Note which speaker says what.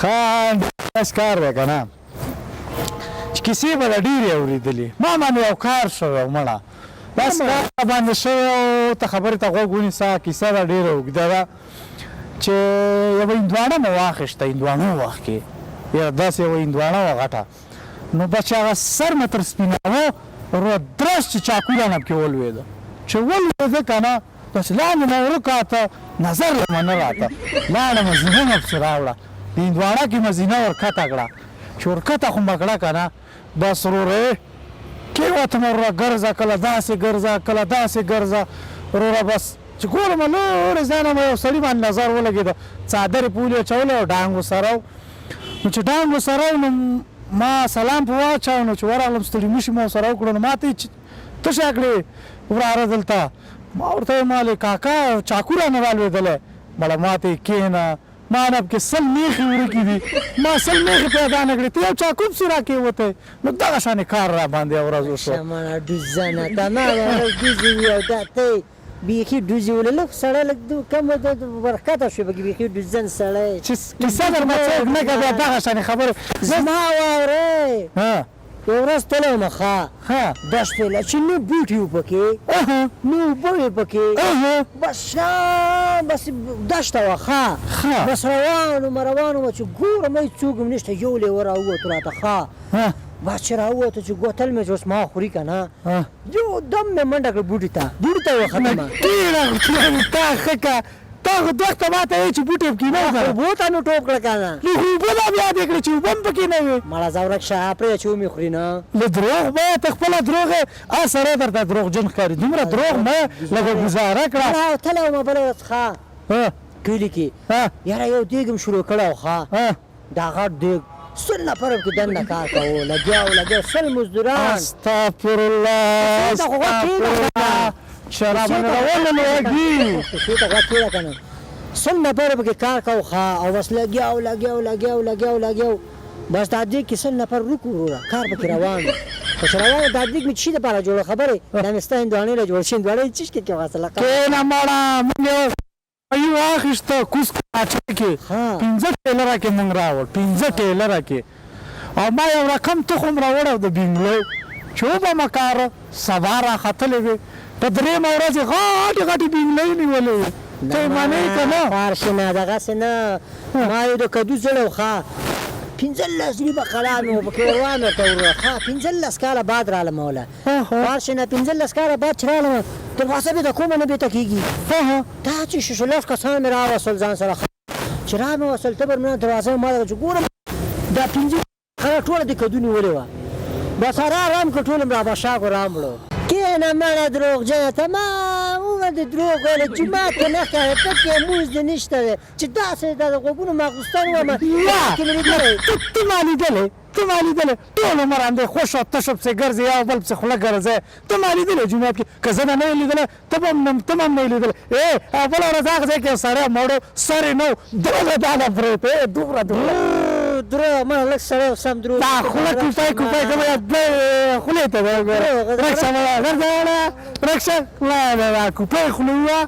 Speaker 1: ښه داسې کار دی که نه چې کیسې به د ډېرې اورېدلې ما باندې یو کار شوی مړه داسې کار باندې شوی او ته خبرې ته غوږ ونیسه کیسه دا ډېره اوږده ده چې یوه هندواڼه مې واخیسته هندواڼو وخت کې یاره داسې یوه هندواڼه وه غټه نو بچ هغه سر مې تر سپیناوه درس چې چاقو رانه پکې ولوېده چې ولوېده که نه داسې لاندې مې ورکاته نظر له مې نه راته لاړمه زینه مې پسې راوړه د هندواڼه کې مې زینه ورکته کړه چې ورکته خو مې کړه که نه بس وروره کېوتمه وروره ګرځه کله داسې ګرځه کله داسې ګرځه وروره بس چې ګورم لوړې ځای نه مې یو سړي باندې نظر ولګېده څادرې پولې اچولی او ډانګ ورسره نو چې ډانګ ورسره نو ما سلام په واچاو نو چې ورغلم ستړي مشي مې ورسره وکړو نو ما ته یې تشه کړې وراره دلته ما ورته ویل مالې کاکا چاقو رانه رالوېدلی مړه ما ته یې کښېنه ما نه پکې سل میخې ورکې دي ما سل میخې پیدا نه کړې ته یو چاقو پسې راکېوتی نو دغه شانې کار را باندې یوه ورځ وشو
Speaker 2: شمانه ډوزنه ته ما ډوزې وي او دا ته بیخي ډوزې ولې لږ سړی لږ کم ورښکته شو پکې بیخي ډوزن سړی
Speaker 1: چې کیسه درنه څوک نه کوي بیا دغه شانې خبرې
Speaker 2: زما واورې یو ورځ تللی وم ښه دشتې له چې نه بوټي وو پکې نه اوبه وې پکې بس شام بس دشته وه ښه بس روان وم چې ګورم هېڅ څوک هم نشته یو لیوه راووت راته ښه بس چې راووته چې ګوتل مې چې اوس ما خوري که نه یو دم مې منډه کړه بوټي ته وختمه
Speaker 1: ډېره تا ښه که تا خو دوخته ما ته وایې چې بوټي پکې نه وو
Speaker 2: اوبو ته نو ټوپ کړه که نه
Speaker 1: نو خو اوبه دا بیا دې کړې چې اوبه هم پکې نه وې
Speaker 2: مړه ځه ورک شه پرېږده چې ومې خوري نه
Speaker 1: له دروغ به ته خپله دروغ یې سړی درته دروغجن ښکاري دومره دروغ مه لږه ګزاره کړه
Speaker 2: تللی ومه بله ورځ ښه کلي کې یاره یو دیګ هم شروع کړی و ښه دا غټ دیګ 100 نفر پکې دننه کار کوو لګیا 100 مزدوران
Speaker 1: استغفرالله شراب نه راولل وږي
Speaker 2: څه ته غوږ کېږده که نه 100 نفر پکې کار کوو ښه او بس لګیاو بس دا دیګ کې 100 نفر روک وروره کار پکې روان و خو چې روان و دا دیګ مې چي دپاره جوړه خبرې دا مې ستا هندواڼې له جوړ شي هندواڼې یې چیش کې واصله
Speaker 1: کښېنه مړه موږ یو واخیسته کوز کاچه کې 15 ټیلره کې موږ راوړ 15 ټیلره کې او ما یو رقم تخم راوړ او د بینګلو چې وبه مې کاره سبا راختلی وې په درېیمه ورځ یې غټې بینګلۍ نیولې وې ته یې منې که نه
Speaker 2: فارشې نه دغسې نه ما یو د کدو زړی و ښه 15 ریبه قلم مې پکې روان ورته وروره ښه 15 کاله بعد رالم وله فارشې نه 15 کاله بعد چې رالم دروازه بېته کومه نه بېته کېږي دا چې شو 10 کسان مې راوصل ځان سره چې را مې وصل تبر مې دروازه مې ماته چې ګورم دا 15 خله ټوله د کدو نیولې وه بس رام کړ ټول مې رابشاک رام وړو کښېنه مړه دروغجنه ته ما وویل د دروغ ویله جومات ته نه ښکاري ته کې مونځ دې نشته دی چې داسې دا د غوږونو ماخوستن ومه کې مې لیدلی
Speaker 1: ته ما لیدلی ټول عمر همدې خوش او تشه پسې ګرځې یو بل پسې خوله ګرځې ته ما لیدلی جومات کې که زه نه یم لیدلی ته به هم نه یې لیدلی بله ورځ هغه ځای کې یو سړی مړو سر یې نه و دروغه دانه پرېت دومره
Speaker 2: دروغ مړه لږ سړی سم دروغ
Speaker 1: دا خوله کوپی کومه خولې ته رکشه مړه رکشه کوپی خوله وه